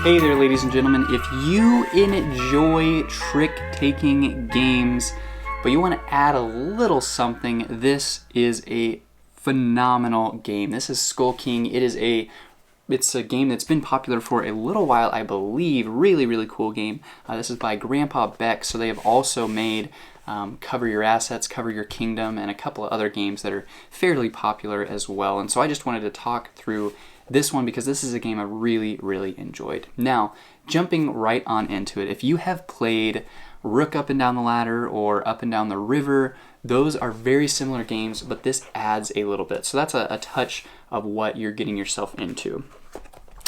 Hey there, ladies and gentlemen. If you enjoy trick-taking games, but you want to add a little something, this is a phenomenal game. This is Skull King. It's a game that's been popular for a little while, I believe. Really, really cool game. This is by Grandpa Beck, so they have also made Cover Your Assets, Cover Your Kingdom, and a couple of other games that are fairly popular as well. And so I just wanted to talk through this one because this is a game I really, really enjoyed. Now, jumping right on into it, if you have played Rook Up and Down the Ladder or Up and Down the River, those are very similar games, but this adds a little bit. So that's a touch of what you're getting yourself into.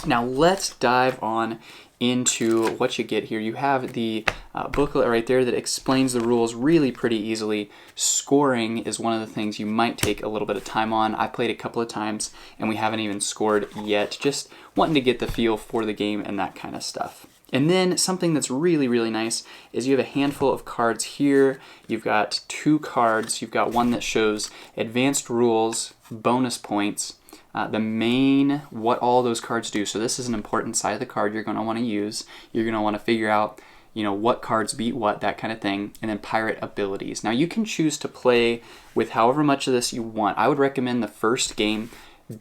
Now let's dive on into what you get here. You have the booklet right there that explains the rules really pretty easily. Scoring is one of the things you might take a little bit of time on. I played a couple of times and we haven't even scored yet, just wanting to get the feel for the game and that kind of stuff. And then something that's really, really nice is you have a handful of cards here. You've got two cards. You've got one that shows advanced rules, bonus points, what all those cards do. So this is an important side of the card you're going to want to use. You're going to want to figure out, what cards beat what, that kind of thing. And then pirate abilities. Now you can choose to play with however much of this you want. I would recommend the first game.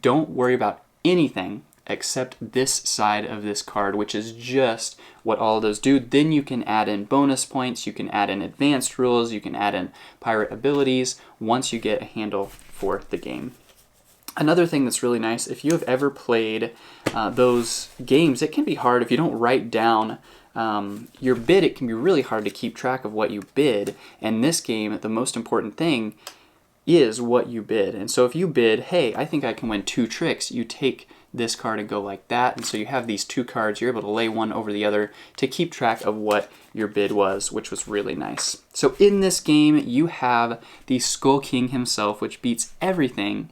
Don't worry about anything except this side of this card, which is just what all of those do. Then you can add in bonus points, you can add in advanced rules, you can add in pirate abilities once you get a handle for the game. Another thing that's really nice, if you have ever played those games, it can be hard if you don't write down your bid. It can be really hard to keep track of what you bid. And this game, the most important thing is what you bid. And so if you bid, hey, I think I can win 2 tricks, you take this card and go like that. And so you have these 2 cards, you're able to lay one over the other to keep track of what your bid was, which was really nice. So in this game, you have the Skull King himself, which beats everything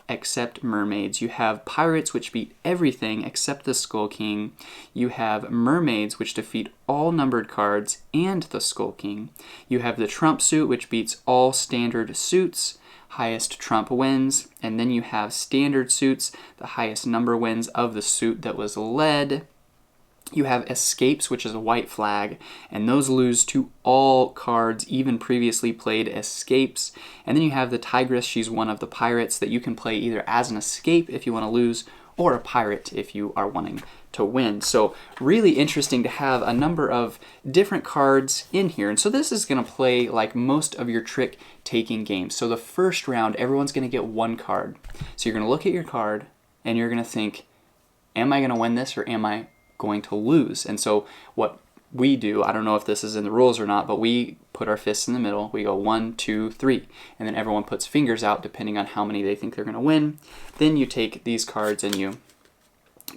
except mermaids. You have pirates, which beat everything except the Skull King. You have mermaids, which defeat all numbered cards and the Skull King. You have the trump suit, which beats all standard suits. Highest trump wins. And then you have standard suits, the highest number wins of the suit that was led. You have escapes, which is a white flag, and those lose to all cards, even previously played escapes. And then you have the tigress. She's one of the pirates that you can play either as an escape if you want to lose, or a pirate if you are wanting to win. So really interesting to have a number of different cards in here. And so this is going to play like most of your trick-taking games. So the first round, everyone's going to get 1 card. So you're going to look at your card, and you're going to think, am I going to win this, or am I going to lose? And so what we do, I don't know if this is in the rules or not, but we put our fists in the middle. We go 1, 2, 3, and then everyone puts fingers out depending on how many they think they're going to win. Then you take these cards and you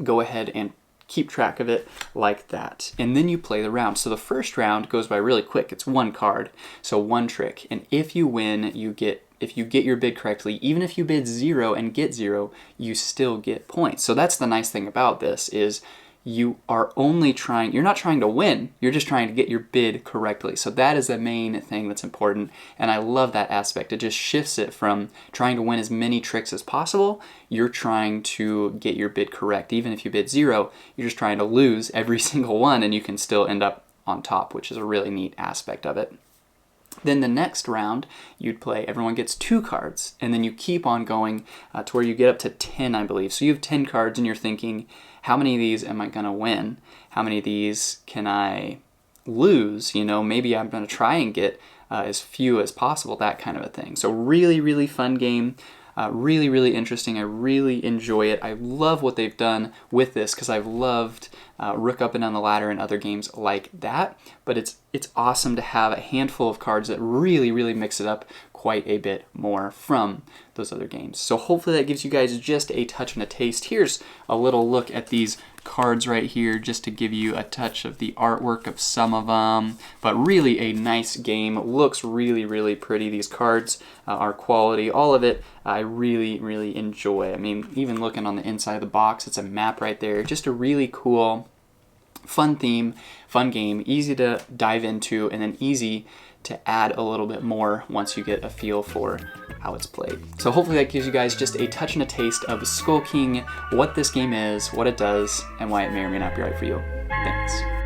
go ahead and keep track of it like that. And then you play the round. So the first round goes by really quick. It's 1 card, so 1 trick. And if you win, if you get your bid correctly, even if you bid 0 and get 0, you still get points. So that's the nice thing about this is you're not trying to win, you're just trying to get your bid correctly. So that is the main thing that's important, and I love that aspect. It just shifts it from trying to win as many tricks as possible. You're trying to get your bid correct. Even if you bid 0, you're just trying to lose every single one, and you can still end up on top, which is a really neat aspect of it. Then the next round, you'd play, everyone gets 2 cards, and then you keep on going to where you get up to 10, I believe. So you have 10 cards, and you're thinking, how many of these am I going to win? How many of these can I lose? Maybe I'm going to try and get as few as possible, that kind of a thing. So really, really fun game. Really, really interesting. I really enjoy it. I love what they've done with this because I've loved Rook Up and Down the Ladder and other games like that. But it's awesome to have a handful of cards that really, really mix it up quite a bit more from those other games. So hopefully that gives you guys just a touch and a taste. Here's a little look at these cards right here just to give you a touch of the artwork of some of them. But really a nice game. Looks really, really pretty. These cards are quality. All of it I really, really enjoy. I mean, even looking on the inside of the box, it's a map right there. Just a really cool Fun theme, fun game, easy to dive into, and then easy to add a little bit more once you get a feel for how it's played. So hopefully that gives you guys just a touch and a taste of Skull King, what this game is, what it does, and why it may or may not be right for you. Thanks.